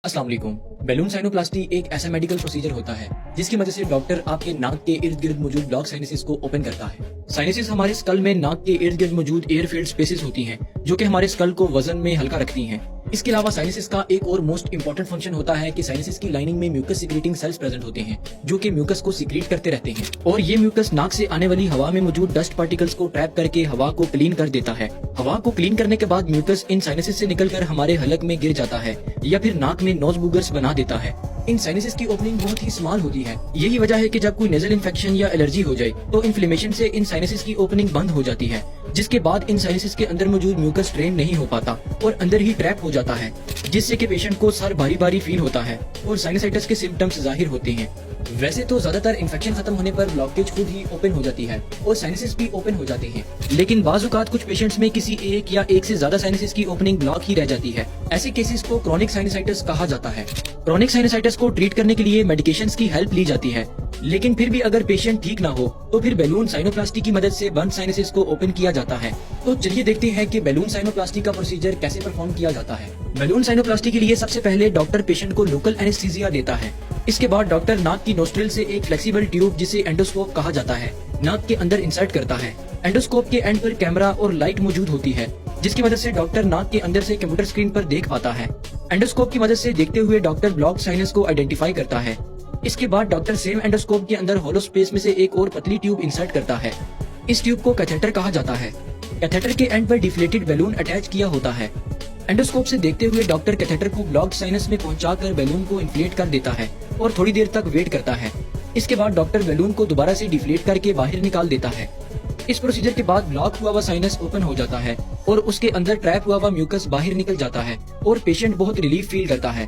अस्सलाम वालेकुम। बैलून साइनोप्लास्टी एक ऐसा मेडिकल प्रोसीजर होता है जिसकी मदद से डॉक्टर आपके नाक के इर्द गिर्द मौजूद ब्लॉक साइनसिस को ओपन करता है। साइनसिस हमारे स्कल में नाक के इर्द गिर्द मौजूद एयर फील्ड स्पेसेस होती हैं जो कि हमारे स्कल को वजन में हल्का रखती हैं। इसके अलावा साइनसिस का एक और मोस्ट इंपॉर्टेंट फंक्शन होता है कि साइनसिस की लाइनिंग में म्यूकस सिक्रेटिंग सेल्स प्रेजेंट होते हैं जो कि म्यूकस को सिक्रीट करते रहते हैं और ये म्यूकस नाक से आने वाली हवा में मौजूद डस्ट पार्टिकल्स को ट्रैप करके हवा को क्लीन कर देता है। हवा को क्लीन करने के बाद म्यूकस इन साइनसिस से निकलकर हमारे हलक में गिर जाता है या फिर नाक में नोज बूगर्स बना देता है। इन साइनसिस की ओपनिंग बहुत ही स्मॉल होती है। यही वजह है कि जब कोई नेजल इन्फेक्शन या एलर्जी हो जाए तो इन्फ्लेमेशन से इन साइनसिस की ओपनिंग बंद हो जाती है, जिसके बाद इन साइनसिस के अंदर मौजूद म्यूकस ड्रेन नहीं हो पाता और अंदर ही ट्रैप हो जाता है, जिससे कि पेशेंट को सर भारी भारी फील होता है और साइनसाइटिस के सिम्टम्स जाहिर होते हैं। वैसे तो ज्यादातर इन्फेक्शन खत्म होने पर ब्लॉकेज खुद ही ओपन हो जाती है और साइनसिस भी ओपन हो जाते हैं, लेकिन बाज़-औक़ात कुछ पेशेंट्स में किसी एक या एक से ज्यादा साइनसिस की ओपनिंग ब्लॉक ही रह जाती है। ऐसे केसेस को क्रॉनिक साइनसाइटिस कहा जाता है। क्रॉनिक साइनसाइटिस को ट्रीट करने के लिए मेडिकेशंस की हेल्प ली जाती है, लेकिन फिर भी अगर पेशेंट ठीक ना हो तो फिर बैलून साइनोप्लास्टी की मदद से बंद साइनसिस को ओपन किया जाता है। तो चलिए देखते हैं कि बैलून साइनोप्लास्टी का प्रोसीजर कैसे परफॉर्म किया जाता है। बैलून साइनोप्लास्टी के लिए सबसे पहले डॉक्टर पेशेंट को लोकल एनेस्थीसिया देता है। इसके बाद डॉक्टर नाक की नोस्ट्रिल से एक फ्लेक्सिबल ट्यूब जिसे एंडोस्कोप कहा जाता है नाक के अंदर इंसर्ट करता है। एंडोस्कोप के एंड पर कैमरा और लाइट मौजूद होती है जिसकी मदद से डॉक्टर नाक के अंदर से कंप्यूटर स्क्रीन पर देख पाता है। एंडोस्कोप की मदद से देखते हुए डॉक्टर ब्लॉक साइनस को आइडेंटिफाई करता है। इसके बाद डॉक्टर सेम एंडोस्कोप के अंदर होलो स्पेस में से एक और पतली ट्यूब इंसर्ट करता है। इस ट्यूब को कैथेटर कहा जाता है। कैथेटर के एंड पर डिफ्लेटेड बैलून अटैच किया होता है। एंडोस्कोप से देखते हुए डॉक्टर कैथेटर को ब्लॉक साइनस में पहुंचाकर बैलून को इन्फ्लेट कर देता है और थोड़ी देर तक वेट करता है। इसके बाद डॉक्टर बैलून को दोबारा से डिफ्लेट करके बाहर निकाल देता है। इस प्रोसीजर के बाद ब्लॉक हुआ हुआ साइनस ओपन हो जाता है और उसके अंदर ट्रैप हुआ हुआ म्यूकस बाहर निकल जाता है और पेशेंट बहुत रिलीफ फील करता है।